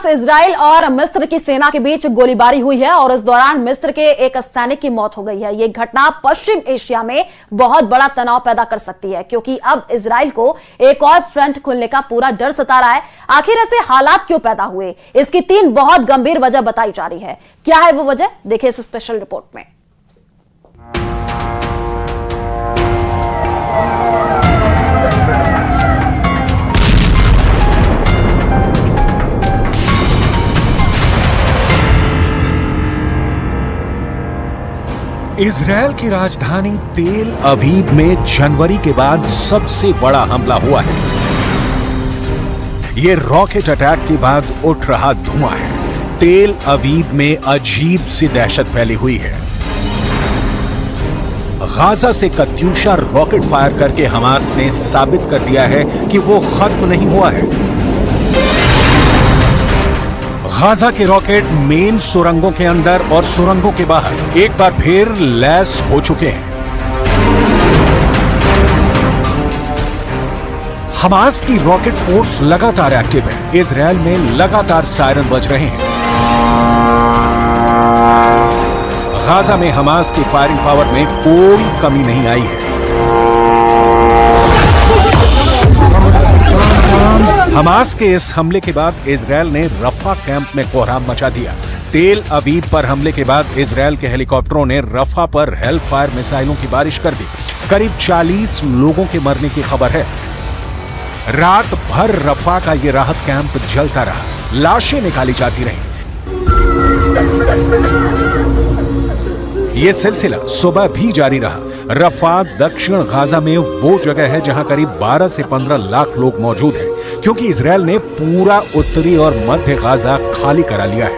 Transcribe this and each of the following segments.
Israel और मिस्र की सेना के बीच गोलीबारी हुई है और इस दौरान मिस्र के एक सैनिक की मौत हो गई है। यह घटना पश्चिम एशिया में बहुत बड़ा तनाव पैदा कर सकती है, क्योंकि अब इजराइल को एक और फ्रंट खुलने का पूरा डर सता रहा है। आखिर ऐसे हालात क्यों पैदा हुए, इसकी 3 बहुत गंभीर वजह बताई जा रही है। क्या है वो वजह, देखिए इस स्पेशल रिपोर्ट में। इजरायल की राजधानी तेल अवीव में जनवरी के बाद सबसे बड़ा हमला हुआ है। यह रॉकेट अटैक के बाद उठ रहा धुआं है। तेल अवीव में अजीब सी दहशत फैली हुई है। गाजा से कत्यूशा रॉकेट फायर करके हमास ने साबित कर दिया है कि वो खत्म नहीं हुआ है। गाजा के रॉकेट मेन सुरंगों के अंदर और सुरंगों के बाहर एक बार फिर लैस हो चुके हैं। हमास की रॉकेट फोर्स लगातार एक्टिव है। इजरायल में लगातार सायरन बज रहे हैं। गाजा में हमास की फायरिंग पावर में कोई कमी नहीं आई है। हमास के इस हमले के बाद इजरायल ने रफा कैंप में कोहराम मचा दिया। तेल अवीव पर हमले के बाद इजरायल के हेलीकॉप्टरों ने रफा पर हेल फायर मिसाइलों की बारिश कर दी। करीब 40 लोगों के मरने की खबर है। रात भर रफा का ये राहत कैंप जलता रहा, लाशें निकाली जाती रहीं। ये सिलसिला सुबह भी जारी रहा। रफा दक्षिण गाजा में वो जगह है जहां करीब 12 से 15 लाख लोग मौजूद हैं, क्योंकि इजरायल ने पूरा उत्तरी और मध्य गाजा खाली करा लिया है।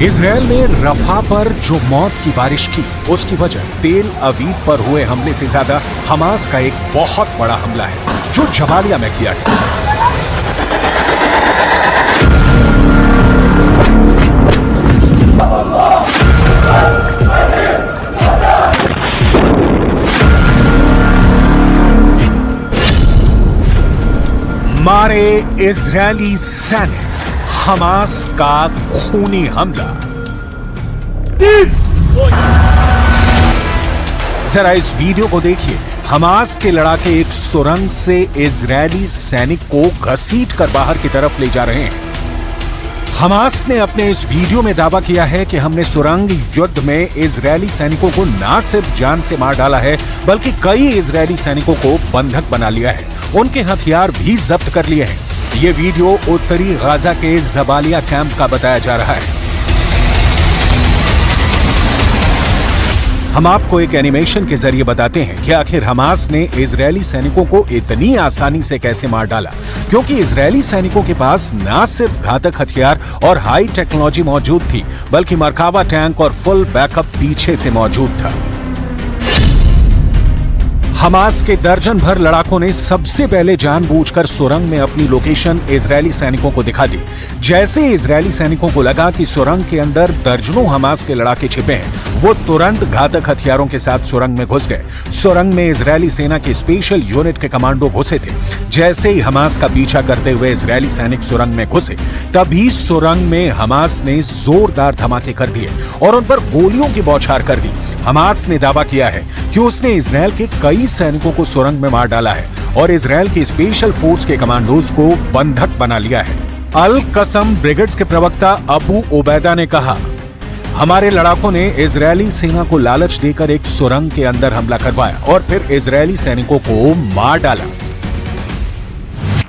इजरायल ने रफा पर जो मौत की बारिश की, उसकी वजह तेल अवीव पर हुए हमले से ज्यादा हमास का एक बहुत बड़ा हमला है जो जबालिया में किया गया। मारे इजरायली सैनिक, हमास का खूनी हमला। जरा इस वीडियो को देखिए। हमास के लड़ाके एक सुरंग से इजरायली सैनिक को घसीट कर बाहर की तरफ ले जा रहे हैं। हमास ने अपने इस वीडियो में दावा किया है कि हमने सुरंग युद्ध में इजरायली सैनिकों को न सिर्फ जान से मार डाला है, बल्कि कई इजरायली सैनिकों को बंधक बना लिया है। उनके हथियार भी जब्त कर लिए हैं। ये वीडियो उत्तरी गाजा के जबालिया कैंप का बताया जा रहा है। हम आपको एक एनिमेशन के जरिए बताते हैं कि आखिर हमास ने इजरायली सैनिकों को इतनी आसानी से कैसे मार डाला, क्योंकि इजरायली सैनिकों के पास न सिर्फ घातक हथियार और हाई टेक्नोलॉजी मौजूद थी, बल्कि मरकाबा टैंक और फुल बैकअप पीछे से मौजूद था। हमास के दर्जन भर लड़ाकों ने सबसे पहले जानबूझकर सुरंग में अपनी लोकेशन इजरायली सैनिकों को दिखा दी। जैसे इजरायली सैनिकों को लगा कि सुरंग के अंदर दर्जनों हमास के लड़ाके छिपे हैं, वो तुरंत घातक हथियारों के साथ सुरंग में घुस गए। सुरंग में इजरायली सेना की स्पेशल यूनिट के कमांडो घुसे थे। जैसे ही हमास का पीछा करते हुए इजरायली सैनिक सुरंग में घुसे, तभी सुरंग में हमास ने जोरदार धमाके कर दिए और उन पर गोलियों की बौछार कर दी। हमास ने दावा किया है कि उसने इजरायल के कई सैनिकों को सुरंग में मार डाला है और इजरायल की स्पेशल फोर्स के कमांडोज को बंधक बना लिया है। अल कसम ब्रिगेड्स के प्रवक्ता अबू ओबैदा ने कहा, हमारे लड़ाकों ने इजरायली सेना को लालच देकर एक सुरंग के अंदर हमला करवाया और फिर इजरायली सैनिकों को मार डाला।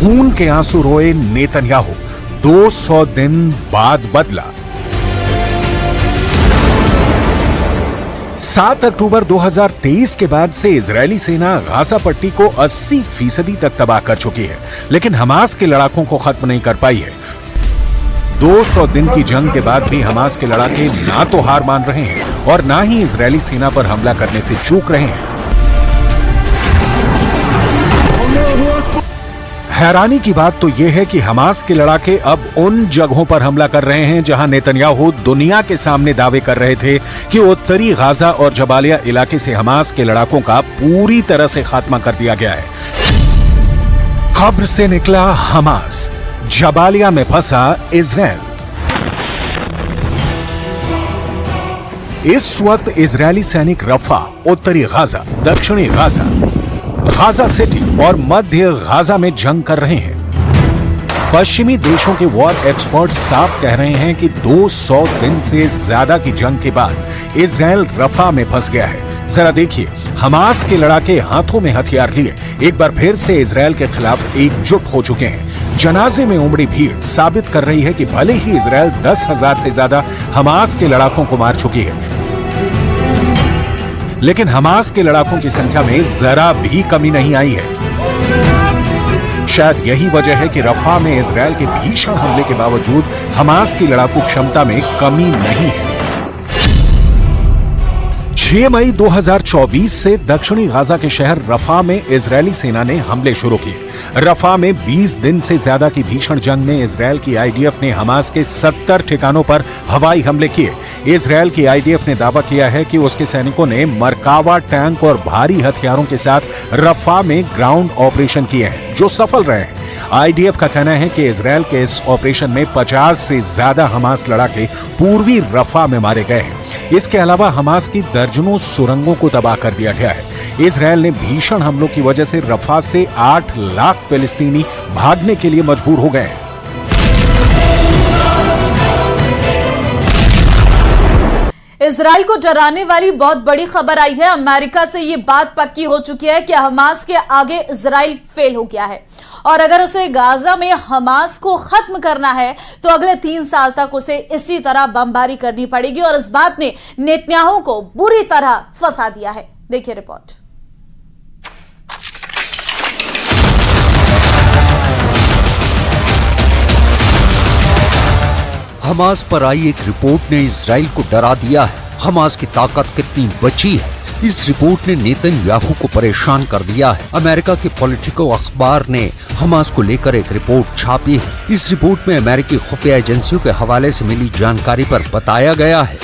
खून के आंसू रोए नेतन्याहू 200 दिन बाद बदला। 7 अक्टूबर 2023 के बाद से इजरायली सेना गाजा पट्टी को 80% तक तबाह कर चुकी है, लेकिन हमास के लड़ाकों को खत्म नहीं कर पाई है। 200 दिन की जंग के बाद भी हमास के लड़ाके ना तो हार मान रहे हैं और ना ही इजरायली सेना पर हमला करने से चूक रहे हैं। हैरानी की बात तो यह है कि हमास के लड़ाके अब उन जगहों पर हमला कर रहे हैं जहां नेतन्याहू दुनिया के सामने दावे कर रहे थे कि उत्तरी गाजा और जबालिया इलाके से हमास के लड़ाकों का पूरी तरह से खात्मा कर दिया गया है। कब्र से निकला हमास, जबालिया में फंसा इजराइल। इस वक्त इजरायली सैनिक रफा, उत्तरी गाजा, दक्षिणी गाजा, गाजा सिटी और मध्य गाजा में जंग कर रहे हैं। पश्चिमी देशों के वॉर एक्सपर्ट साफ कह रहे हैं कि 200 दिन से ज्यादा की जंग के बाद इजराइल रफा में फंस गया है। जरा देखिए, हमास के लड़ाके हाथों में हथियार लिए एक बार फिर से इजराइल के खिलाफ एकजुट हो चुके हैं। जनाजे में उमड़ी भीड़ साबित कर रही है कि भले ही इजराइल 10,000 से ज्यादा हमास के लड़ाकों को मार चुकी है, लेकिन हमास के लड़ाकों की संख्या में जरा भी कमी नहीं आई है। शायद यही वजह है कि रफा में इजराइल के भीषण हमले के बावजूद हमास की लड़ाकू क्षमता में कमी नहीं है। 6 मई 2024 से दक्षिणी गाजा के शहर रफा में इजरायली सेना ने हमले शुरू किए। रफा में 20 दिन से ज्यादा की भीषण जंग में इजरायल की आईडीएफ ने हमास के 70 ठिकानों पर हवाई हमले किए। इजरायल की आईडीएफ ने दावा किया है कि उसके सैनिकों ने मरकावा टैंक और भारी हथियारों के साथ रफा में ग्राउंड ऑपरेशन किए हैं, जो सफल रहे हैं। आईडीएफ का कहना है कि इजरायल के इस ऑपरेशन में 50 से ज्यादा हमास लड़ाके पूर्वी रफा में मारे गए हैं। इसके अलावा हमास की दर्जनों सुरंगों को तबाह कर दिया गया है। इजरायल ने भीषण हमलों की वजह से रफा से 8 लाख फिलिस्तीनी भागने के लिए मजबूर हो गए हैं। इजराइल को डराने वाली बहुत बड़ी खबर आई है। अमेरिका से ये बात पक्की हो चुकी है कि हमास के आगे इजराइल फेल हो गया है और अगर उसे गाजा में हमास को खत्म करना है तो अगले 3 साल तक उसे इसी तरह बमबारी करनी पड़ेगी और इस बात ने नेतन्याहू को बुरी तरह फंसा दिया है। देखिए रिपोर्ट। हमास पर आई एक रिपोर्ट ने इजराइल को डरा दिया है। हमास की ताकत कितनी बची है, इस रिपोर्ट ने नेतन्याहू को परेशान कर दिया है। अमेरिका के पॉलिटिको अखबार ने हमास को लेकर एक रिपोर्ट छापी है। इस रिपोर्ट में अमेरिकी खुफिया एजेंसियों के हवाले से मिली जानकारी पर बताया गया है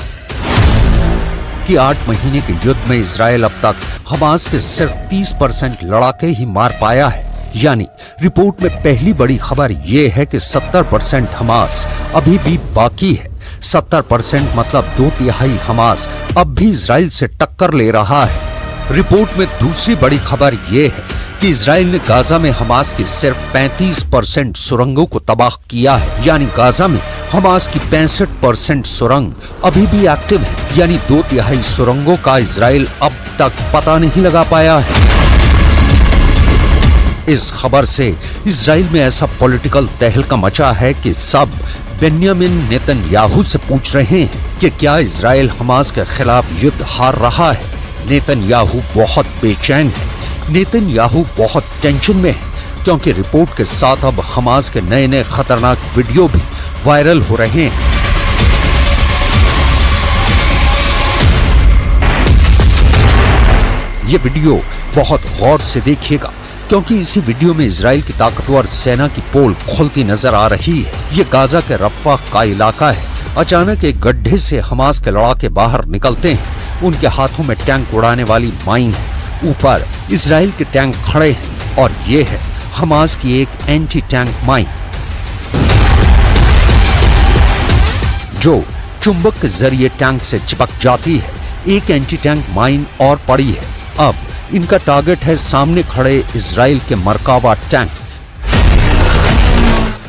कि 8 महीने के युद्ध में इजराइल अब तक हमास के सिर्फ 30% लड़ाके ही मार पाया है। यानी रिपोर्ट में पहली बड़ी खबर यह है कि 70% हमास अभी भी बाकी है। 70% मतलब 2/3 हमास अब भी इजराइल से टक्कर ले रहा है। रिपोर्ट में दूसरी बड़ी खबर यह है कि इजराइल ने गाजा में हमास की सिर्फ 35% सुरंगों को तबाह किया है। यानी गाजा में हमास की 65% सुरंग अभी भी एक्टिव है। यानी 2/3 सुरंगों का इजराइल अब तक पता नहीं लगा पाया है। इस खबर से इजराइल में ऐसा पॉलिटिकल तहलका मचा है कि सब बेन्यामिन नेतन्याहू से पूछ रहे हैं कि क्या इजराइल हमास के खिलाफ युद्ध हार रहा है। नेतन्याहू बहुत बेचैन है, नेतन्याहू बहुत टेंशन में है, क्योंकि रिपोर्ट के साथ अब हमास के नए नए खतरनाक वीडियो भी वायरल हो रहे हैं। ये वीडियो बहुत गौर से देखिएगा, क्योंकि इसी वीडियो में इजराइल की ताकतवर सेना की पोल खुलती नजर आ रही है। ये गाजा के रफा का इलाका है। अचानक एक गड्ढे से हमास के लड़ाके बाहर निकलते हैं। उनके हाथों में टैंक उड़ाने वाली माइन है। ऊपर इजराइल के टैंक खड़े हैं और ये है हमास की एक एंटी टैंक माइन, जो चुंबक के जरिए टैंक से चिपक जाती है। एक एंटी टैंक माइन और पड़ी है। अब इनका टारगेट है सामने खड़े इजराइल के मरकावा टैंक।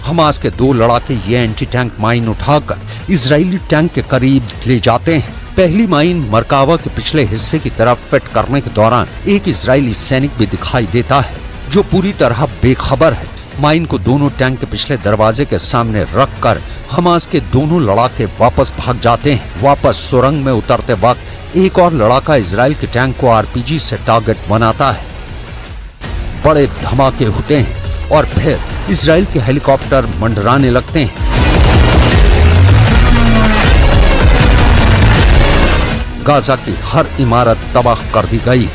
हमास के 2 लड़ाके ये एंटी टैंक माइन उठाकर इजरायली टैंक के करीब ले जाते हैं। पहली माइन मरकावा के पिछले हिस्से की तरफ फिट करने के दौरान एक इजरायली सैनिक भी दिखाई देता है, जो पूरी तरह बेखबर है माइन को दोनों टैंक के पिछले दरवाजे के सामने रखकर हमास के दोनों लड़ाके वापस भाग जाते हैं। वापस सुरंग में उतरते वक्त एक और लड़ाका इजराइल के टैंक को आरपीजी से टारगेट बनाता है। बड़े धमाके होते हैं और फिर इजराइल के हेलीकॉप्टर मंडराने लगते हैं। गाजा की हर इमारत तबाह कर दी गई।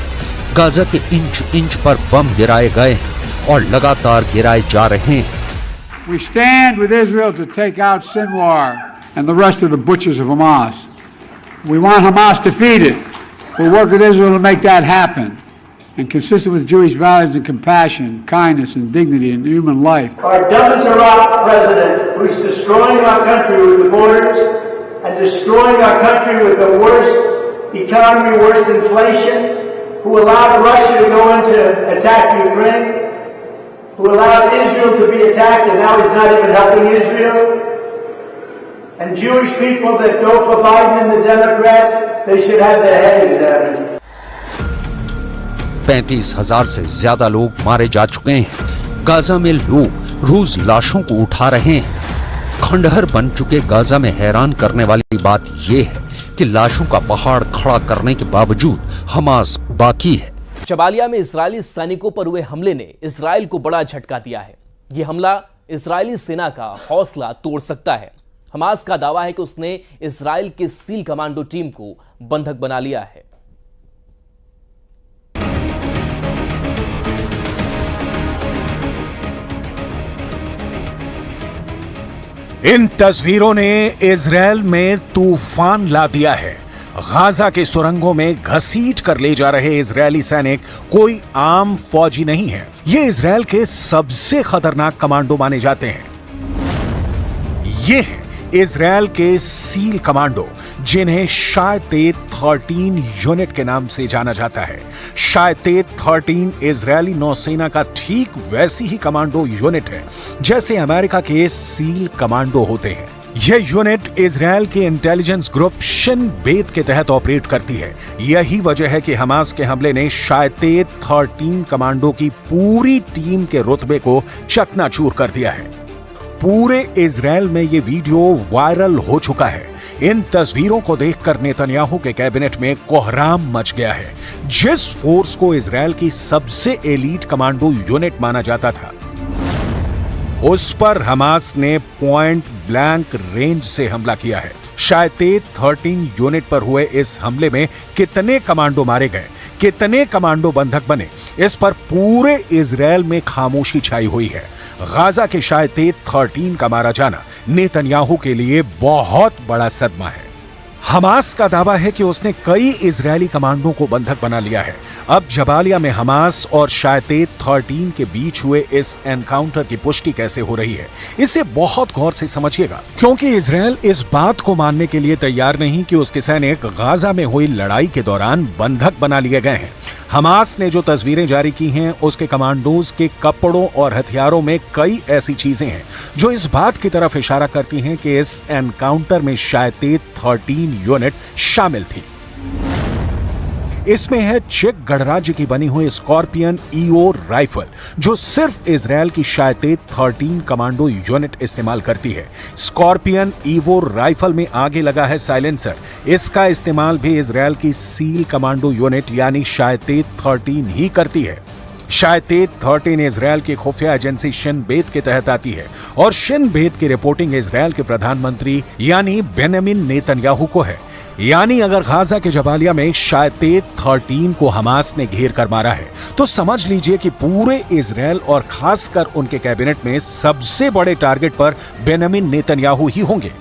गाजा के इंच इंच पर बम गिराए गए और लगातार गिराए जा रहे हैं। We stand with Israel to take out Sinwar and the rest of the butchers of Hamas. We want Hamas defeated. We'll work with Israel to make that happen. And consistent with Jewish values and compassion, kindness and dignity and human life. Our dumb as a rock president who's destroying our country with the borders and destroying our country with the worst economy, worst inflation, who allowed Russia to go in to attack Ukraine, who allowed Israel to be attacked, and now he's not even helping Israel. And Jewish people that go for Biden and the Democrats, they should have their head examined. 35,000 से ज्यादा लोग मारे जा चुके हैं। Gaza में लोग रोज लाशों को उठा रहे हैं। खंडहर बन चुके गाजा में हैरान करने वाली बात यह है कि लाशों का पहाड़ खड़ा करने के बावजूद हमास बाकी है। जबालिया में इजरायली सैनिकों पर हुए हमले ने इजराइल को बड़ा झटका दिया है। यह हमला इजरायली सेना का हौसला तोड़ सकता है। हमास का दावा है कि उसने इजराइल के सील कमांडो टीम को बंधक बना लिया है। इन तस्वीरों ने इजराइल में तूफान ला दिया है। गाजा के सुरंगों में घसीट कर ले जा रहे इजरायली सैनिक कोई आम फौजी नहीं है। ये इजराइल के सबसे खतरनाक कमांडो माने जाते हैं। ये हैं इजराइल के सील कमांडो, जिन्हें शायतेत 13 यूनिट के नाम से जाना जाता है। शायतेत 13 इजरायली नौसेना का ठीक वैसी ही कमांडो यूनिट है जैसे अमेरिका के सील कमांडो होते हैं। यह यूनिट इजराइल के इंटेलिजेंस ग्रुप शिन बेत के तहत ऑपरेट करती है। यही वजह है कि हमास के हमले ने शायतेत 13 कमांडो की पूरी टीम के रुतबे को चकनाचूर कर दिया है। पूरे इजराइल में ये वीडियो वायरल हो चुका है। इन तस्वीरों को देखकर नेतन्याहू के कैबिनेट में कोहराम मच गया है। जिस फोर्स को इजराइल की सबसे एलीट कमांडो यूनिट माना जाता था, उस पर हमास ने पॉइंट ब्लैंक रेंज से हमला किया है। शायतेत 13 यूनिट पर हुए इस हमले में कितने कमांडो मारे गए, कितने कमांडो बंधक बने, इस पर पूरे इजराइल में खामोशी छाई हुई है। गाजा के शायतेत 13 का मारा जाना नेतन्याहू के लिए बहुत बड़ा सदमा है। हमास का दावा है कि उसने कई इजरायली कमांडो को बंधक बना लिया है। अब जबालिया में हमास और शायतेत 13 के बीच हुए इस एनकाउंटर की पुष्टि कैसे हो रही है, इसे बहुत गौर से समझिएगा, क्योंकि इजराइल इस बात को मानने के लिए तैयार नहीं कि उसके सैनिक गाजा में हुई लड़ाई के दौरान बंधक बना लिए गए हैं। हमास ने जो तस्वीरें जारी की हैं, उसके कमांडोज के कपड़ों और हथियारों में कई ऐसी चीजें हैं जो इस बात की तरफ इशारा करती हैं कि इस एनकाउंटर में शायतेत 13 यूनिट शामिल थी। इसमें है चेक गणराज्य की बनी हुई स्कॉर्पियन ईओ राइफल, जो सिर्फ इजराइल की शायतेत 13 कमांडो यूनिट इस्तेमाल करती है। स्कॉर्पियन ईवो राइफल में आगे लगा है साइलेंसर। इसका इस्तेमाल भी इजराइल की सील कमांडो यूनिट यानी शायतेत 13 ही करती है। शायतेत 13 इजराइल की खुफिया एजेंसी शिन बेत के तहत आती है और शिन बेत की रिपोर्टिंग इजराइल के प्रधानमंत्री यानी बेंजामिन नेतन्याहू को है। यानी अगर गाजा के जबालिया में शायतेत 13 को हमास ने घेर कर मारा है, तो समझ लीजिए कि पूरे इजराइल और खासकर उनके कैबिनेट में सबसे बड़े टारगेट पर बेंजामिन नेतन्याहू ही होंगे।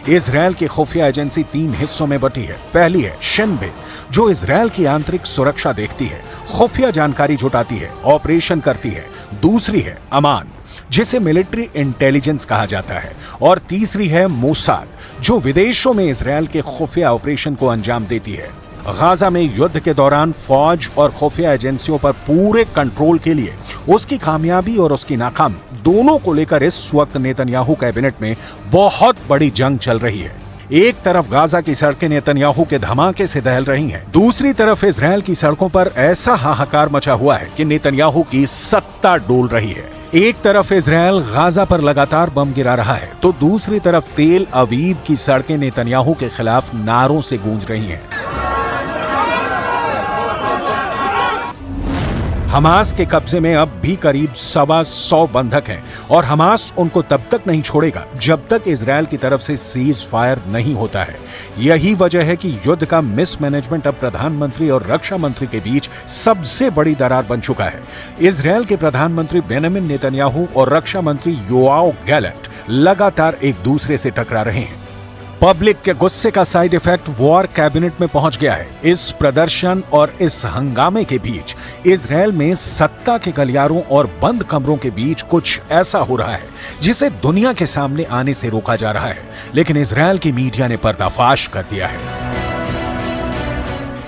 इजराइल की खुफिया एजेंसी 3 हिस्सों में बटी है। पहली है शिन बेत, जो इजराइल की आंतरिक सुरक्षा देखती है, खुफिया जानकारी जुटाती है, ऑपरेशन करती है। दूसरी है अमान, जिसे मिलिट्री इंटेलिजेंस कहा जाता है, और तीसरी है मोसाद, जो विदेशों में इजराइल के खुफिया ऑपरेशन को अंजाम देती है। गाजा में युद्ध के दौरान फौज और खुफिया एजेंसियों पर पूरे कंट्रोल के लिए उसकी कामयाबी और उसकी नाकामी दोनों को लेकर इस वक्त नेतन्याहू कैबिनेट में बहुत बड़ी जंग चल रही है। एक तरफ गाजा की सड़कें नेतन्याहू के धमाके से दहल रही हैं, दूसरी तरफ इजरायल की सड़कों पर ऐसा हाहाकार मचा हुआ है कि नेतन्याहू की सत्ता डोल रही है। एक तरफ इजरायल गाजा पर लगातार बम गिरा रहा है, तो दूसरी तरफ तेल अवीव की सड़कें नेतन्याहू के खिलाफ नारों से गूंज रही हैं। हमास के कब्जे में अब भी करीब 125 बंधक हैं और हमास उनको तब तक नहीं छोड़ेगा जब तक इजरायल की तरफ से सीज फायर नहीं होता है। यही वजह है कि युद्ध का मिसमैनेजमेंट अब प्रधानमंत्री और रक्षा मंत्री के बीच सबसे बड़ी दरार बन चुका है। इजरायल के प्रधानमंत्री बेंजामिन नेतन्याहू और रक्षा मंत्री योआव गैलेंट लगातार एक दूसरे से टकरा रहे हैं। पब्लिक के गुस्से का साइड इफेक्ट वॉर कैबिनेट में पहुंच गया है। इस प्रदर्शन और इस हंगामे के बीच इजरायल में सत्ता के गलियारों और बंद कमरों के बीच कुछ ऐसा हो रहा है जिसे दुनिया के सामने आने से रोका जा रहा है, लेकिन इजरायल की मीडिया ने पर्दाफाश कर दिया है।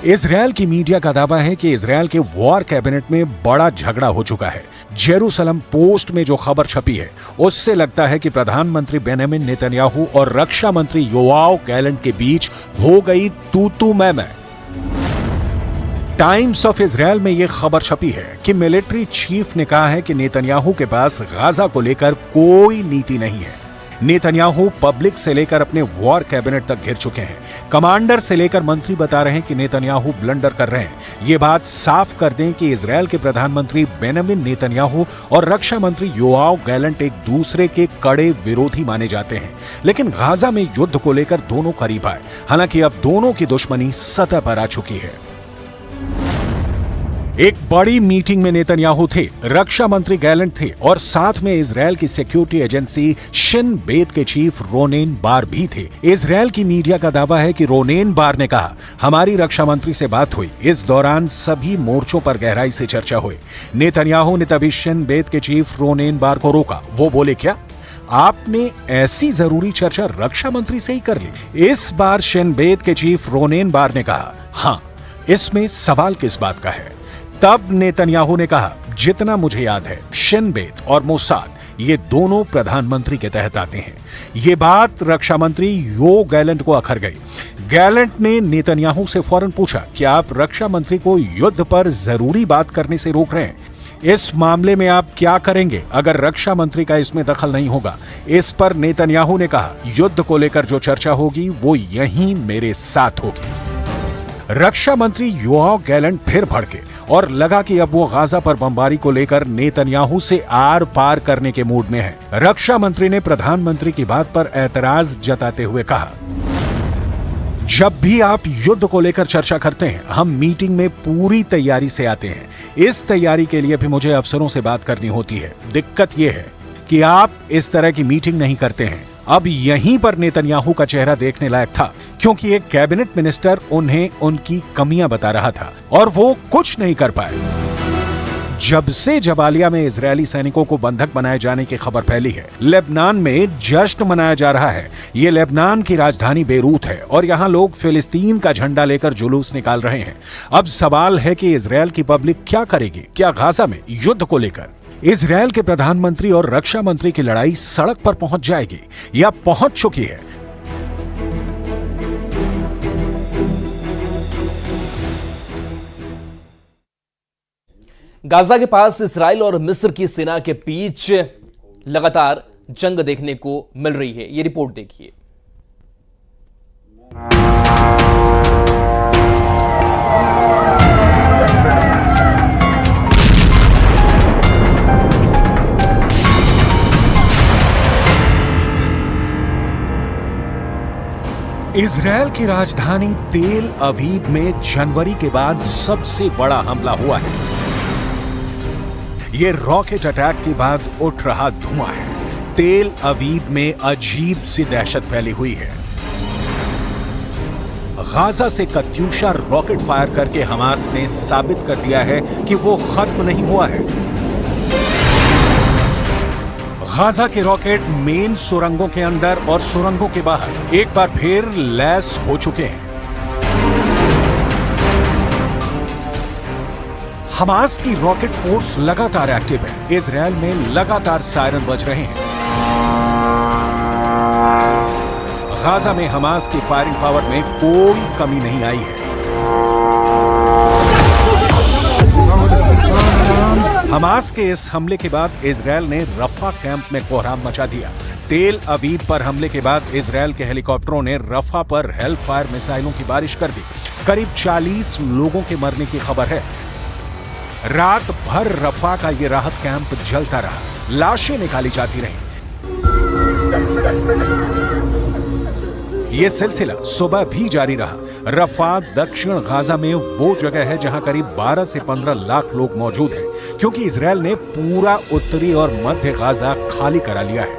इजरायल की मीडिया का दावा है कि इजरायल के वॉर कैबिनेट में बड़ा झगड़ा हो चुका है। जेरूसलम पोस्ट में जो खबर छपी है उससे लगता है कि प्रधानमंत्री बेंजामिन नेतन्याहू और रक्षा मंत्री योआव गैलेंट के बीच हो गई तू मैं। टाइम्स ऑफ इजरायल में यह खबर छपी है कि मिलिट्री चीफ ने कहा है कि नेतन्याहू के पास गाजा को लेकर कोई नीति नहीं है। नेतन्याहू पब्लिक से लेकर अपने वॉर कैबिनेट तक घिर चुके हैं। कमांडर से लेकर मंत्री बता रहे हैं कि नेतन्याहू ब्लंडर कर रहे हैं। ये बात साफ कर दें कि इजरायल के प्रधानमंत्री बेंजामिन नेतन्याहू और रक्षा मंत्री योआव गैलेंट एक दूसरे के कड़े विरोधी माने जाते हैं, लेकिन गाजा में युद्ध को लेकर दोनों करीब आए। हालांकि अब दोनों की दुश्मनी सतह पर आ चुकी है। एक बड़ी मीटिंग में नेतन्याहू थे, रक्षा मंत्री गैलेंट थे और साथ में इजरायल की सिक्योरिटी एजेंसी शिन बेत के चीफ रोनेन बार भी थे। इजरायल की मीडिया का दावा है कि रोनेन बार ने कहा, हमारी रक्षा मंत्री से बात हुई, इस दौरान सभी मोर्चों पर गहराई से चर्चा हुई। नेतन्याहू ने तभी शिन बेत के चीफ रोनेन बार को रोका। वो बोले, क्या आपने ऐसी जरूरी चर्चा रक्षा मंत्री से ही कर ली? इस बार शिन बेत के चीफ रोनेन बार ने कहा, हाँ, इसमें सवाल किस बात का है? तब नेतन्याहू ने कहा, जितना मुझे याद है शिन बेत और मोसाद ये दोनों प्रधानमंत्री के तहत आते हैं। ये बात रक्षा मंत्री योआव गैलेंट को अखर गई। गैलेंट ने नेतन्याहू से फौरन पूछा कि आप रक्षा मंत्री को युद्ध पर जरूरी बात करने से रोक रहे हैं, इस मामले में आप क्या करेंगे अगर रक्षा मंत्री का इसमें दखल नहीं होगा? इस पर नेतन्याहू ने कहा, युद्ध को लेकर जो चर्चा होगी वो यहीं मेरे साथ होगी। रक्षा मंत्री योआव गैलेंट फिर भड़के और लगा कि अब वो गाजा पर बमबारी को लेकर नेतन्याहू से आर पार करने के मूड में है। रक्षा मंत्री ने प्रधानमंत्री की बात पर एतराज जताते हुए कहा, जब भी आप युद्ध को लेकर चर्चा करते हैं, हम मीटिंग में पूरी तैयारी से आते हैं। इस तैयारी के लिए भी मुझे अफसरों से बात करनी होती है। दिक्कत यह है कि आप इस तरह की मीटिंग नहीं करते हैं। अब यहीं पर नेतन्याहू का चेहरा देखने लायक था, क्योंकि एक कैबिनेट मिनिस्टर उन्हें उनकी कमियां बता रहा था और वो कुछ नहीं कर पाए। जब से जबालिया में इजरायली सैनिकों को बंधक बनाए जाने की खबर फैली है, लेबनान में जश्न मनाया जा रहा है। ये लेबनान की राजधानी बेरूत है और यहाँ लोग फिलिस्तीन का झंडा लेकर जुलूस निकाल रहे हैं। अब सवाल है कि इजरायल की पब्लिक क्या करेगी? क्या गाजा में युद्ध को लेकर इजरायल के प्रधानमंत्री और रक्षा मंत्री की लड़ाई सड़क पर पहुंच जाएगी या पहुंच चुकी है? गाजा के पास इजराइल और मिस्र की सेना के बीच लगातार जंग देखने को मिल रही है। ये रिपोर्ट देखिए। इजरायल की राजधानी तेल अवीव में जनवरी के बाद सबसे बड़ा हमला हुआ है। ये रॉकेट अटैक के बाद उठ रहा धुआं है। तेल अवीव में अजीब सी दहशत फैली हुई है। गाजा से कत्यूशा रॉकेट फायर करके हमास ने साबित कर दिया है कि वो खत्म नहीं हुआ है। गाजा के रॉकेट मेन सुरंगों के अंदर और सुरंगों के बाहर एक बार फिर लैस हो चुके हैं। हमास की रॉकेट फोर्स लगातार एक्टिव है। इजरायल में लगातार सायरन बज रहे हैं। गाजा में हमास की फायरिंग पावर में कोई कमी नहीं आई है। हमास के इस हमले के बाद इजरायल ने रफा कैंप में कोहराम मचा दिया। तेल अवीव पर हमले के बाद इजरायल के हेलीकॉप्टरों ने रफा पर हेल फायर मिसाइलों की बारिश कर दी। करीब 40 लोगों के मरने की खबर है। रात भर रफा का ये राहत कैंप जलता रहा, लाशें निकाली जाती रहीं। ये सिलसिला सुबह भी जारी रहा। रफा दक्षिण गाजा में वो जगह है जहां करीब 12 से 15 लाख लोग मौजूद हैं, क्योंकि इजरायल ने पूरा उत्तरी और मध्य गाजा खाली करा लिया है।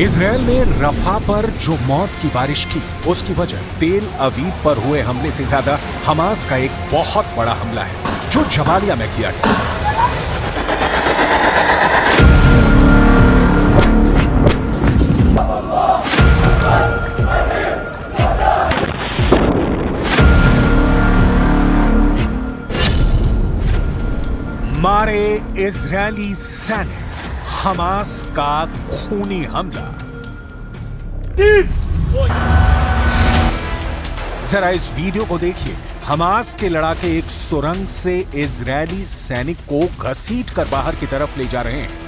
इजरायल ने रफा पर जो मौत की बारिश की, उसकी वजह तेल अवीव पर हुए हमले से ज्यादा हमास का एक बहुत बड़ा हमला है जो जबालिया में किया गया। मारे इजरायली सैनिक, हमास का खूनी हमला। जरा इस वीडियो को देखिए। हमास के लड़ाके एक सुरंग से इजरायली सैनिक को घसीटकर बाहर की तरफ ले जा रहे हैं।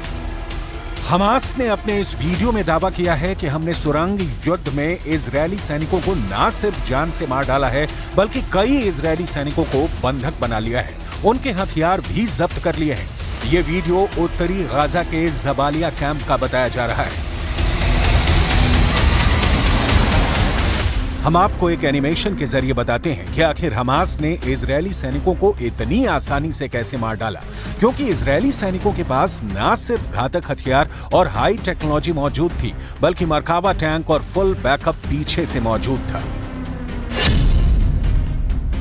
हमास ने अपने इस वीडियो में दावा किया है कि हमने सुरंग युद्ध में इजरायली सैनिकों को न सिर्फ जान से मार डाला है, बल्कि कई इजरायली सैनिकों को बंधक बना लिया है। उनके हथियार भी जब्त कर लिए हैं। ये वीडियो उत्तरी गाजा के जबालिया कैंप का बताया जा रहा है। हम आपको एक एनिमेशन के जरिए बताते हैं कि आखिर हमास ने इजरायली सैनिकों को इतनी आसानी से कैसे मार डाला, क्योंकि इजरायली सैनिकों के पास न सिर्फ घातक हथियार और हाई टेक्नोलॉजी मौजूद थी, बल्कि मरकाबा टैंक और फुल बैकअप पीछे से मौजूद था।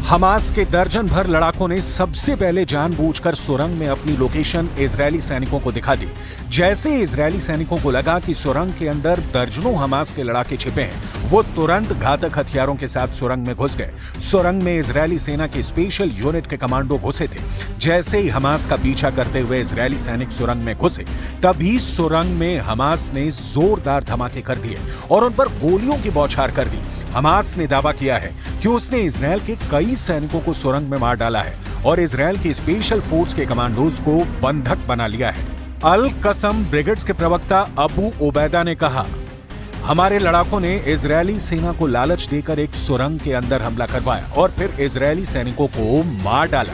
हमास के दर्जन भर लड़ाकों ने सबसे पहले जानबूझकर सुरंग में अपनी लोकेशन इजरायली सैनिकों को दिखा दी। जैसे इजरायली सैनिकों को लगा कि सुरंग के अंदर दर्जनों हमास के लड़ाके छिपे हैं, वो तुरंत घातक हथियारों के साथ सुरंग में घुस गए। सुरंग में इजरायली सेना की स्पेशल यूनिट के कमांडो घुसे थे। जैसे ही हमास का पीछा करते हुए इजरायली सैनिक सुरंग में घुसे, तभी सुरंग में हमास ने जोरदार धमाके कर दिए और उन पर गोलियों की बौछार कर दी। हमास ने दावा किया है कि उसने इजरायल के कई सैनिकों को सुरंग में मार डाला है और इजरायल की स्पेशल फोर्स के कमांडोज को बंधक बना लिया है। अल कसम ब्रिगेड्स के प्रवक्ता अबू उबैदा ने कहा, हमारे लड़ाकों ने इजरायली सेना को लालच देकर एक सुरंग के अंदर हमला करवाया और फिर इजरायली सैनिकों को मार डाला।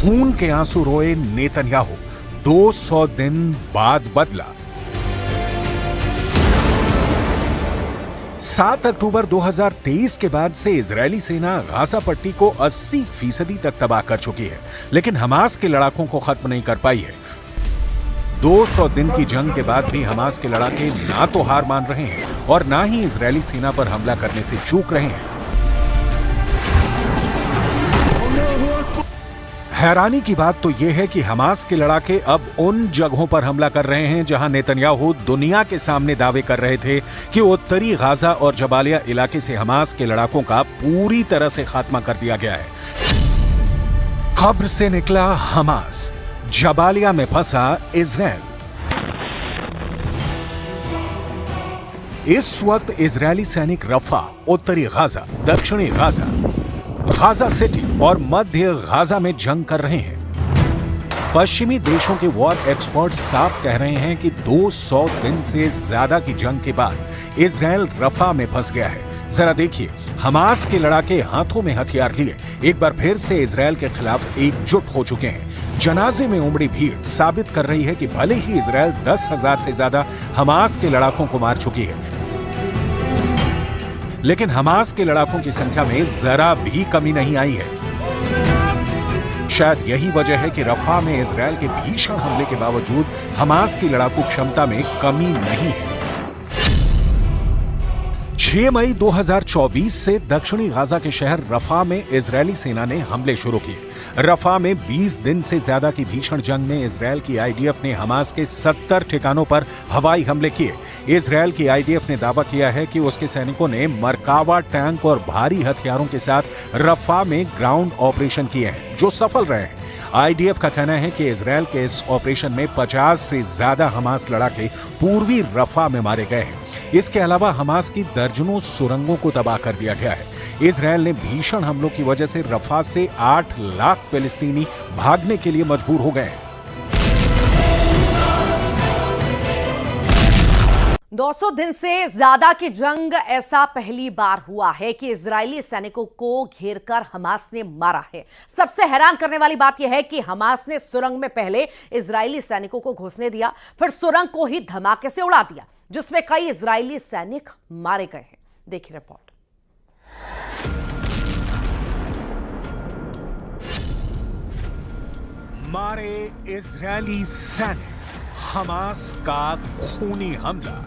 खून के आंसू रोए नेतन्याहू 200 दिन बाद बदला। 7 अक्टूबर 2023 के बाद से इजरायली सेना गाजा पट्टी को 80% तक तबाह कर चुकी है, लेकिन हमास के लड़ाकों को खत्म नहीं कर पाई है। 200 दिन की जंग के बाद भी हमास के लड़ाके ना तो हार मान रहे हैं और ना ही इजरायली सेना पर हमला करने से चूक रहे हैं। हैरानी की बात तो यह है कि हमास के लड़ाके अब उन जगहों पर हमला कर रहे हैं जहां नेतन्याहू दुनिया के सामने दावे कर रहे थे कि उत्तरी गाजा और जबालिया इलाके से हमास के लड़ाकों का पूरी तरह से खात्मा कर दिया गया है। कब्र से निकला हमास, जबालिया में फंसा इजरायल। इस वक्त इजरायली सैनिक रफा, उत्तरी गाजा, दक्षिणी गाजा, गाजा सिटी और मध्य गाजा में जंग कर रहे हैं। पश्चिमी देशों के वॉर एक्सपर्ट्स साफ कह रहे हैं कि 200 दिन से ज्यादा की जंग के बाद इजरायल रफा में फंस गया है, जरा देखिए, हमास के लड़ाके हाथों में हथियार लिए एक बार फिर से इजराइल के खिलाफ एकजुट हो चुके हैं। जनाजे में उमड़ी भीड़ साबित कर रही है कि भले ही इजराइल 10,000 से ज्यादा हमास के लड़ाकों को मार चुकी है, लेकिन हमास के लड़ाकों की संख्या में जरा भी कमी नहीं आई है। शायद यही वजह है कि रफा में इजराइल के भीषण हमले के बावजूद हमास की लड़ाकू क्षमता में कमी नहीं है। 6 मई 2024 से दक्षिणी गाजा के शहर रफा में इजरायली सेना ने हमले शुरू किए। रफा में 20 दिन से ज्यादा की भीषण जंग में इजरायल की आईडीएफ ने हमास के 70 ठिकानों पर हवाई हमले किए। इजरायल की आईडीएफ ने दावा किया है कि उसके सैनिकों ने मरकावा टैंक और भारी हथियारों के साथ रफा में ग्राउंड ऑपरेशन किए हैं, जो सफल रहे हैं। आईडीएफ का कहना है कि इजरायल के इस ऑपरेशन में 50 से ज्यादा हमास लड़ाके पूर्वी रफा में मारे गए हैं। इसके अलावा हमास की दर्जनों सुरंगों को तबाह कर दिया गया है। इजरायल ने भीषण हमलों की वजह से रफा से 8 लाख फिलिस्तीनी भागने के लिए मजबूर हो गए हैं। 200 दिन से ज्यादा की जंग ऐसा पहली बार हुआ है कि इजरायली सैनिकों को घेरकर हमास ने मारा है। सबसे हैरान करने वाली बात यह है कि हमास ने सुरंग में पहले इजरायली सैनिकों को घुसने दिया, फिर सुरंग को ही धमाके से उड़ा दिया, जिसमें कई इजरायली सैनिक मारे गए हैं। देखिए रिपोर्ट। मारे इजरायली सैनिक, हमास का खूनी हमला।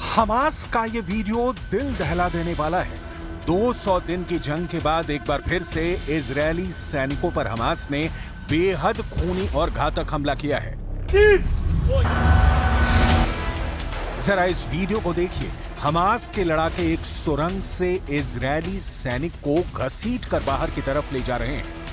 हमास का ये वीडियो दिल दहला देने वाला है। 200 दिन की जंग के बाद एक बार फिर से इजरायली सैनिकों पर हमास ने बेहद खूनी और घातक हमला किया है। जरा इस वीडियो को देखिए। हमास के लड़ाके एक सुरंग से इजरायली सैनिक को घसीटकर बाहर की तरफ ले जा रहे हैं।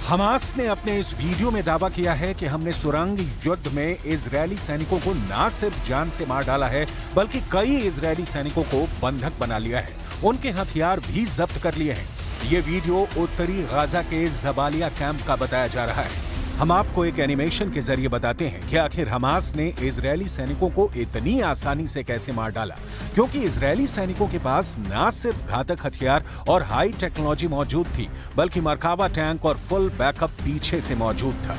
हमास ने अपने इस वीडियो में दावा किया है कि हमने सुरंग युद्ध में इजरायली सैनिकों को न सिर्फ जान से मार डाला है, बल्कि कई इजरायली सैनिकों को बंधक बना लिया है। उनके हथियार भी जब्त कर लिए हैं। ये वीडियो उत्तरी गाजा के जबालिया कैंप का बताया जा रहा है। हम आपको एक एनिमेशन के जरिए बताते हैं कि आखिर हमास ने इजरायली सैनिकों को इतनी आसानी से कैसे मार डाला, क्योंकि इजरायली सैनिकों के पास न सिर्फ घातक हथियार और हाई टेक्नोलॉजी मौजूद थी, बल्कि मरकावा टैंक और फुल बैकअप पीछे से मौजूद था।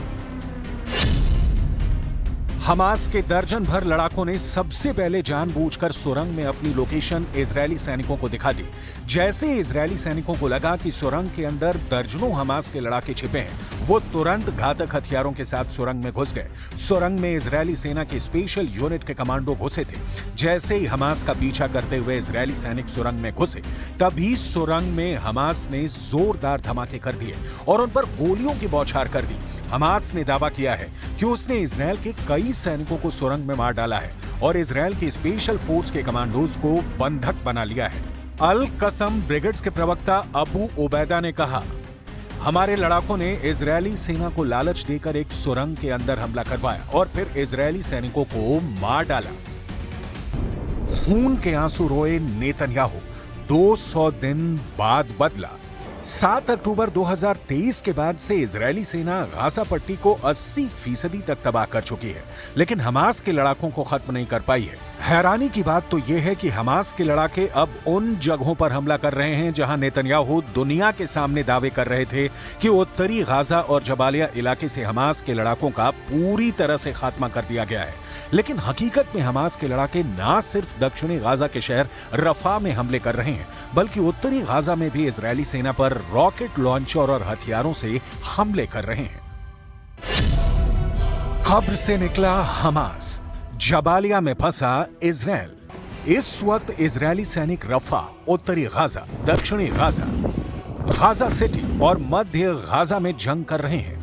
हमास के दर्जन भर लड़ाकों ने सबसे पहले जानबूझकर सुरंग में अपनी लोकेशन इजरायली सैनिकों को दिखा दी। जैसे इजरायली सैनिकों को लगा कि सुरंग के अंदर दर्जनों हमास के लड़ाके छिपे हैं, वो तुरंत घातक हथियारों के साथ सुरंग में घुस गए। सुरंग में इजरायली सेना की स्पेशल यूनिट के कमांडो घुसे थे। जैसे ही हमास का पीछा करते हुए इजरायली सैनिक सुरंग में घुसे, तभी सुरंग में हमास ने जोरदार धमाके कर दिए और उन पर गोलियों की बौछार कर दी। हमास ने दावा किया है कि उसने इजरायल के कई सैनिकों को सुरंग में मार डाला है और इजरायल की स्पेशल फोर्स के कमांडोज को बंधक बना लिया है। अल कसम ब्रिगेड्स के प्रवक्ता अबू उबैदा ने कहा, हमारे लड़ाकों ने इजरायली सेना को लालच देकर एक सुरंग के अंदर हमला करवाया और फिर इजरायली सैनिकों को मार डाला। खून के आंसू रोए नेतन्याहू 200 दिन बाद बदला। 7 अक्टूबर 2023 के बाद से इजरायली सेना गाजा पट्टी को 80% तक तबाह कर चुकी है, लेकिन हमास के लड़ाकों को खत्म नहीं कर पाई है। हैरानी की बात तो यह है कि हमास के लड़ाके अब उन जगहों पर हमला कर रहे हैं जहां नेतन्याहू दुनिया के सामने दावे कर रहे थे कि उत्तरी गाजा और जबालिया इलाके से हमास के लड़ाकों का पूरी तरह से खात्मा कर दिया गया है। लेकिन हकीकत में हमास के लड़ाके न सिर्फ दक्षिणी गाजा के शहर रफा में हमले कर रहे हैं, बल्कि उत्तरी गाजा में भी इजरायली सेना पर रॉकेट लॉन्चर और हथियारों से हमले कर रहे हैं। कब्र से निकला हमास, जबालिया में फंसा इजरायल। इस वक्त इजरायली सैनिक रफा, उत्तरी गाजा, दक्षिणी गाजा, गाजा सिटी और मध्य गाजा में जंग कर रहे हैं।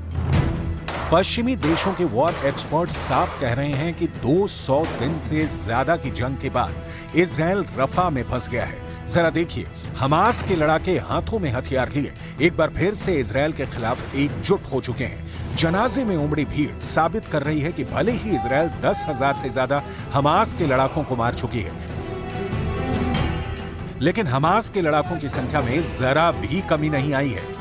पश्चिमी देशों के वॉर एक्सपर्ट साफ कह रहे हैं कि 200 दिन से ज्यादा की जंग के बाद इजरायल रफा में फंस गया है। जरा देखिए, हमास के लड़ाके हाथों में हथियार लिए एक बार फिर से इजरायल के खिलाफ एकजुट हो चुके हैं। जनाजे में उमड़ी भीड़ साबित कर रही है कि भले ही इजरायल 10,000 से ज्यादा हमास के लड़ाकों को मार चुकी है, लेकिन हमास के लड़ाकों की संख्या में जरा भी कमी नहीं आई है।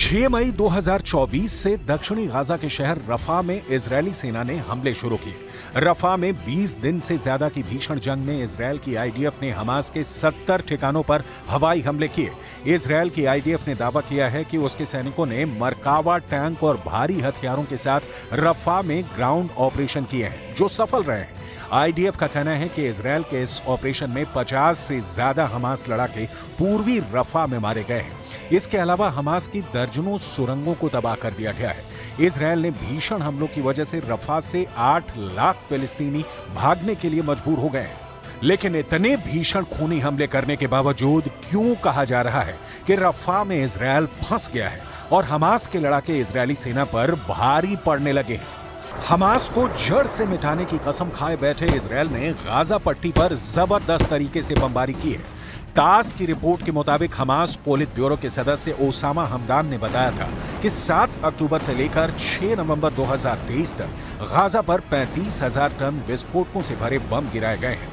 6 मई 2024 से दक्षिणी गाजा के शहर रफा में इजरायली सेना ने हमले शुरू किए। रफा में 20 दिन से ज्यादा की भीषण जंग में इजरायल की आईडीएफ ने हमास के 70 ठिकानों पर हवाई हमले किए। इजरायल की आईडीएफ ने दावा किया है कि उसके सैनिकों ने मरकावा टैंक और भारी हथियारों के साथ रफा में ग्राउंड ऑपरेशन किए हैं, जो सफल रहे हैं। आईडीएफ का कहना है कि इजरायल के इस ऑपरेशन में 50 से ज्यादा हमास लड़ाके पूर्वी रफा में मारे गए हैं। इसके अलावा हमास की दर्जनों सुरंगों को तबाह कर दिया गया है। इजरायल ने भीषण हमलों की वजह से रफा से 8 लाख फिलिस्तीनी भागने के लिए मजबूर हो गए हैं। लेकिन इतने भीषण खूनी हमले करने के बावजूद क्यों कहा जा रहा है कि रफा में इजरायल फंस गया है और हमास के लड़ाके इजरायली सेना पर भारी पड़ने लगे हैं? हमास को जड़ से मिटाने की कसम खाए बैठे इजरायल ने गाजा पट्टी पर जबरदस्त तरीके से बमबारी की है। तास की रिपोर्ट के मुताबिक हमास पोलित ब्यूरो के सदस्य ओसामा हमदान ने बताया था कि 7 अक्टूबर से लेकर 6 नवंबर 2023 तक गाजा पर 35,000 टन विस्फोटकों से भरे बम गिराए गए हैं।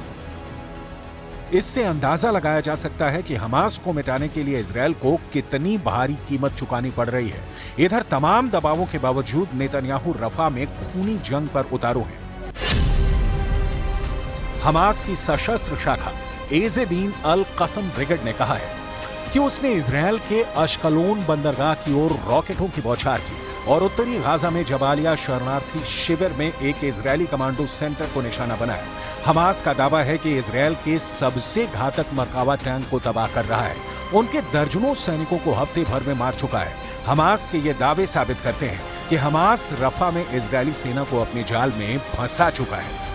इससे अंदाजा लगाया जा सकता है कि हमास को मिटाने के लिए इजरायल को कितनी भारी कीमत चुकानी पड़ रही है। इधर तमाम दबावों के बावजूद नेतन्याहू रफा में खूनी जंग पर उतारू हैं। हमास की सशस्त्र शाखा एज़ेदीन अल कसम ब्रिगेड ने कहा है कि उसने इजरायल के अश्कलोन बंदरगाह की ओर रॉकेटों की बौछार की और उत्तरी गाजा में जबालिया शरणार्थी शिविर में एक इजरायली कमांडो सेंटर को निशाना बनाया। हमास का दावा है कि इजरायल के सबसे घातक मरकावा टैंक को तबाह कर रहा है। उनके दर्जनों सैनिकों को हफ्ते भर में मार चुका है। हमास के ये दावे साबित करते हैं कि हमास रफा में इजरायली सेना को अपने जाल में फंसा चुका है।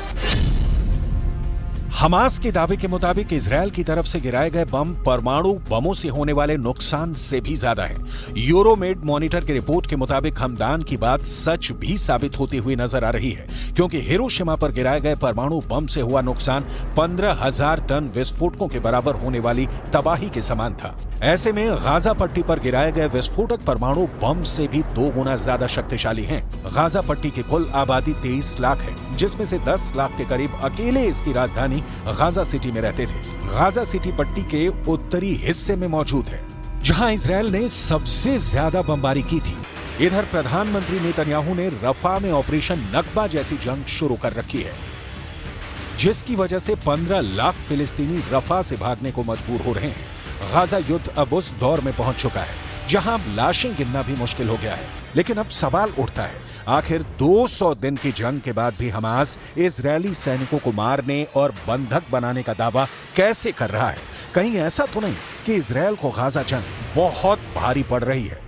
हमास के दावे के मुताबिक इजरायल की तरफ से गिराए गए बम परमाणु बमों से होने वाले नुकसान से भी ज्यादा है। यूरोमेड मॉनिटर की रिपोर्ट के मुताबिक हमदान की बात सच भी साबित होती हुई नजर आ रही है, क्योंकि हिरोशिमा पर गिराए गए परमाणु बम से हुआ नुकसान 15,000 टन विस्फोटकों के बराबर होने वाली तबाही के समान था। ऐसे में गाजा पट्टी पर गिराए गए विस्फोटक परमाणु बम से भी 2 गुना ज्यादा शक्तिशाली हैं। गाजा पट्टी की कुल आबादी 23 लाख है, जिसमें से 10 लाख के करीब अकेले इसकी राजधानी गाजा सिटी में रहते थे। गाजा सिटी पट्टी के उत्तरी हिस्से में मौजूद है, जहां इजरायल ने सबसे ज्यादा बमबारी की थी। इधर प्रधानमंत्री नेतन्याहू ने रफा में ऑपरेशन नकबा जैसी जंग शुरू कर रखी है, जिसकी वजह से 15 लाख फिलिस्तीनी रफा से भागने को मजबूर हो रहे हैं। गाजा युद्ध अब उस दौर में पहुंच चुका है जहां लाशें गिनना भी मुश्किल हो गया है। लेकिन अब सवाल उठता है, आखिर 200 दिन की जंग के बाद भी हमास इजरायली सैनिकों को मारने और बंधक बनाने का दावा कैसे कर रहा है? कहीं ऐसा तो नहीं कि इजरायल को गाजा जंग बहुत भारी पड़ रही है?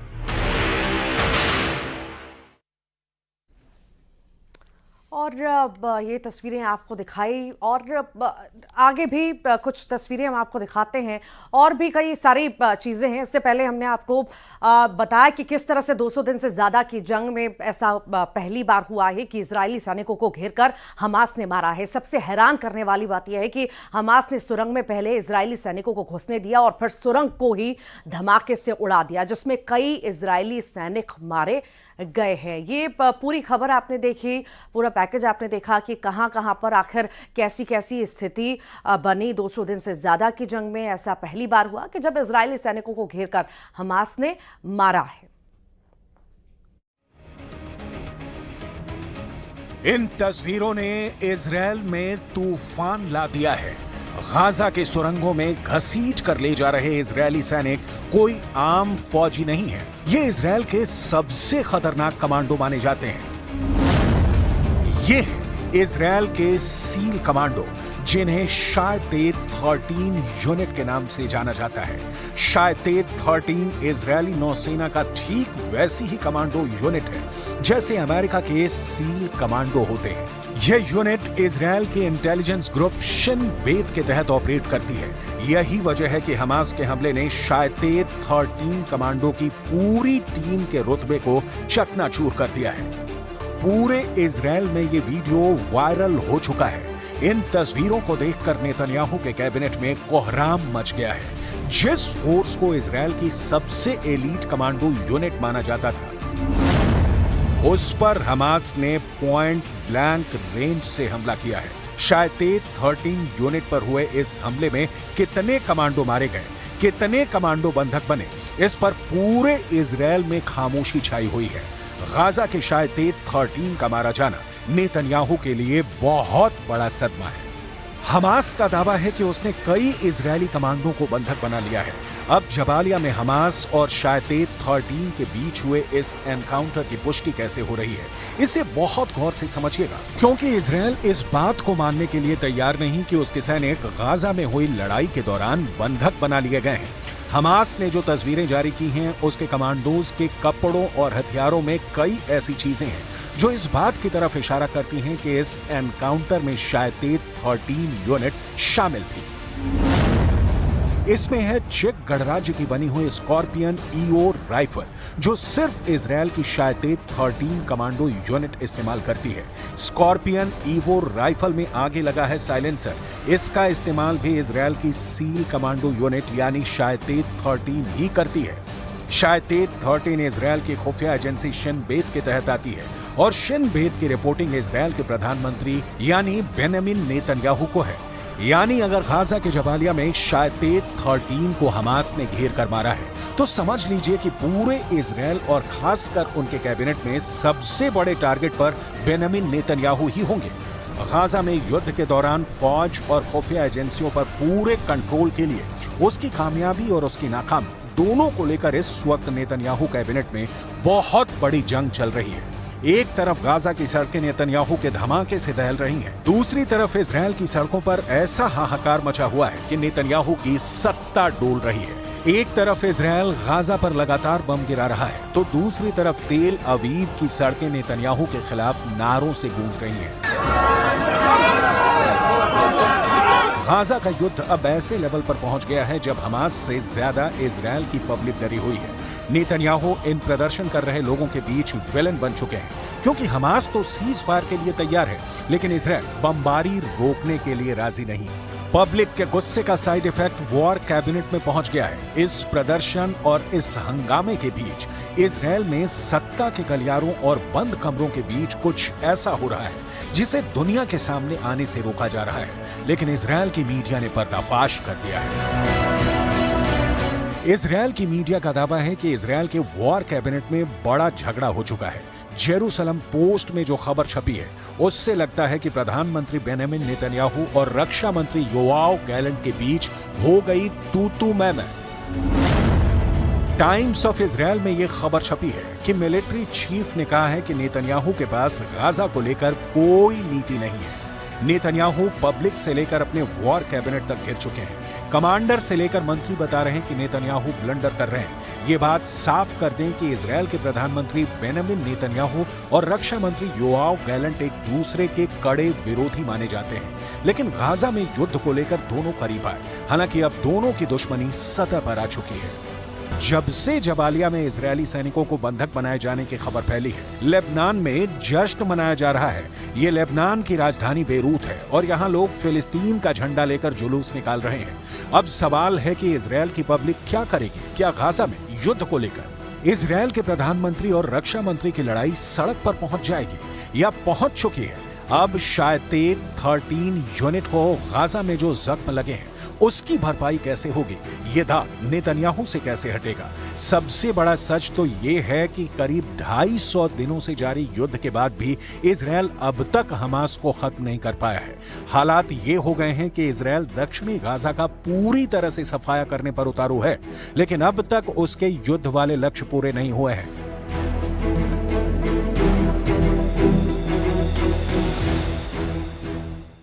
और ये तस्वीरें आपको दिखाई और आगे भी कुछ तस्वीरें हम आपको दिखाते हैं और भी कई सारी चीज़ें हैं। इससे पहले हमने आपको बताया कि किस तरह से 200 दिन से ज़्यादा की जंग में ऐसा पहली बार हुआ है कि इजरायली सैनिकों को घेरकर हमास ने मारा है। सबसे हैरान करने वाली बात यह है कि हमास ने सुरंग में पहले इजरायली सैनिकों को घुसने दिया और फिर सुरंग को ही धमाके से उड़ा दिया, जिसमें कई इजरायली सैनिक मारे गए हैं। ये पूरी खबर आपने देखी, पूरा पैकेज आपने देखा कि कहां कहां पर आखिर कैसी कैसी स्थिति बनी। 200 दिन से ज्यादा की जंग में ऐसा पहली बार हुआ कि जब इजरायली सैनिकों को घेरकर हमास ने मारा है। इन तस्वीरों ने इजरायल में तूफान ला दिया है। गाजा के सुरंगों में घसीट कर ले जा रहे इजरायली सैनिक कोई आम फौजी नहीं है। ये इजरायल के सबसे खतरनाक कमांडो माने जाते हैं। ये इजरायल के सील कमांडो, जिन्हें शायतेत 13 यूनिट के नाम से जाना जाता है। शायतेत 13 इजरायली नौसेना का ठीक वैसी ही कमांडो यूनिट है जैसे अमेरिका के सील कमांडो होते हैं। यह यूनिट इजरायल के इंटेलिजेंस ग्रुप शिन बेत के तहत ऑपरेट करती है। यही वजह है कि हमास के हमले ने शायतेत 13 कमांडो की पूरी टीम के रुतबे को चकनाचूर कर दिया है। पूरे इजरायल में ये वीडियो वायरल हो चुका है। इन तस्वीरों को देखकर नेतन्याहू के कैबिनेट में कोहराम मच गया है। जिस फोर्स को इजरायल की सबसे एलीट कमांडो यूनिट माना जाता था, उस पर हमास ने पॉइंट ब्लैंक रेंज से हमला किया है। शायतेत 13 यूनिट पर हुए इस हमले में कितने कमांडो मारे गए, कितने कमांडो बंधक बने, इस पर पूरे इजराइल में खामोशी छाई हुई है। गाजा के शायतेत 13 का मारा जाना नेतन्याहू के लिए बहुत बड़ा सदमा है। हमास का दावा है कि उसने कई इजरायली कमांडो को बंधक बना लिया है। अब जबालिया में हमास और शायतेत 13 के बीच हुए इस एनकाउंटर की पुष्टि कैसे हो रही है, इसे बहुत गौर से समझिएगा, क्योंकि इजराइल इस बात को मानने के लिए तैयार नहीं कि उसके सैनिक गाजा में हुई लड़ाई के दौरान बंधक बना लिए गए हैं। हमास ने जो तस्वीरें जारी की हैं, उसके कमांडोज के कपड़ों और हथियारों में कई ऐसी चीजें हैं जो इस बात की तरफ इशारा करती हैं कि इस एनकाउंटर में शायतेत 13 यूनिट शामिल थी। इसमें है चेक गणराज्य की बनी हुई स्कॉर्पियन ईओ राइफल, जो सिर्फ इजराइल की शायतेत 13 कमांडो यूनिट इस्तेमाल करती है। स्कॉर्पियन ईओ राइफल में आगे लगा है साइलेंसर। इसका इस्तेमाल भी इजराइल की सील कमांडो यूनिट यानी शायतेत 13 ही करती है। शायतेत 13 इजराइल की खुफिया एजेंसी शिन बेत के तहत आती है और शिन बेत की रिपोर्टिंग इजराइल के प्रधानमंत्री यानी बेंजामिन नेतन्याहू को है। यानी अगर गाजा के जबालिया में शायतेत 13 को हमास ने घेर कर मारा है, तो समझ लीजिए कि पूरे इजराइल और खासकर उनके कैबिनेट में सबसे बड़े टारगेट पर बेंजामिन नेतन्याहू ही होंगे। गाजा में युद्ध के दौरान फौज और खुफिया एजेंसियों पर पूरे कंट्रोल के लिए उसकी कामयाबी और उसकी नाकामी दोनों को लेकर इस वक्त नेतन्याहू कैबिनेट में बहुत बड़ी जंग चल रही है। एक तरफ गाजा की सड़कें नेतन्याहू के धमाके से दहल रही हैं, दूसरी तरफ इजराइल की सड़कों पर ऐसा हाहाकार मचा हुआ है कि नेतन्याहू की सत्ता डोल रही है। एक तरफ इजराइल गाजा पर लगातार बम गिरा रहा है, तो दूसरी तरफ तेल अवीव की सड़कें नेतन्याहू के खिलाफ नारों से गूंज रही हैं। गाजा का युद्ध अब ऐसे लेवल पर पहुंच गया है जब हमास से ज्यादा इजराइल की पब्लिक डरी हुई है। नेतन्याहू इन प्रदर्शन कर रहे लोगों के बीच विलन बन चुके हैं, क्योंकि हमास तो सीज फायर के लिए तैयार है, लेकिन इजराइल बमबारी रोकने के लिए राजी नहीं। पब्लिक के गुस्से का साइड इफेक्ट वॉर कैबिनेट में पहुंच गया है। इस प्रदर्शन और इस हंगामे के बीच इजराइल में सत्ता के गलियारों और बंद कमरों के बीच कुछ ऐसा हो रहा है जिसे दुनिया के सामने आने से रोका जा रहा है, लेकिन इजराइल की मीडिया ने पर्दाफाश कर दिया है। इजराइल की मीडिया का दावा है कि इजराइल के वॉर कैबिनेट में बड़ा झगड़ा हो चुका है। जेरूसलम पोस्ट में जो खबर छपी है, उससे लगता है कि प्रधानमंत्री बेंजामिन नेतन्याहू और रक्षा मंत्री योआव गैलेंट के बीच हो गई तू मैं। टाइम्स ऑफ इजराइल में यह खबर छपी है कि मिलिट्री चीफ ने कहा है कि नेतन्याहू के पास गाजा को लेकर कोई नीति नहीं है। नेतन्याहू पब्लिक से लेकर अपने वॉर कैबिनेट तक घिर चुके हैं। कमांडर से लेकर मंत्री बता रहे हैं कि नेतन्याहू ब्लंडर कर रहे हैं। ये बात साफ कर दें कि इजराइल के प्रधानमंत्री बेंजामिन नेतन्याहू और रक्षा मंत्री योआव गैलेंट एक दूसरे के कड़े विरोधी माने जाते हैं, लेकिन गाजा में युद्ध को लेकर दोनों करीब आए। हालांकि अब दोनों की दुश्मनी सतह पर आ चुकी है। जब से जबालिया में इजरायली सैनिकों को बंधक बनाए जाने की खबर फैली है, लेबनान में जश्न मनाया जा रहा है। ये लेबनान की राजधानी बेरूत है और यहाँ लोग फिलिस्तीन का झंडा लेकर जुलूस निकाल रहे हैं। अब सवाल है कि इजरायल की पब्लिक क्या करेगी? क्या गाजा में युद्ध को लेकर इजरायल के प्रधानमंत्री और रक्षा मंत्री की लड़ाई सड़क पर पहुंच जाएगी या पहुंच चुकी है? अब शायतेत 13 यूनिट को गाजा में जो जख्म लगे हैं, उसकी भरपाई कैसे होगी? ये दाग नेतन्याहू से कैसे हटेगा? सबसे बड़ा सच तो ये है कि करीब 250 दिनों से जारी युद्ध के बाद भी इजरायल अब तक हमास को खत्म नहीं कर पाया है। हालात ये हो गए हैं कि इजरायल दक्षिणी गाजा का पूरी तरह से सफाया करने पर उतारू है, लेकिन अब तक उसके युद्ध वाले लक्ष्य पूरे नहीं हुए हैं।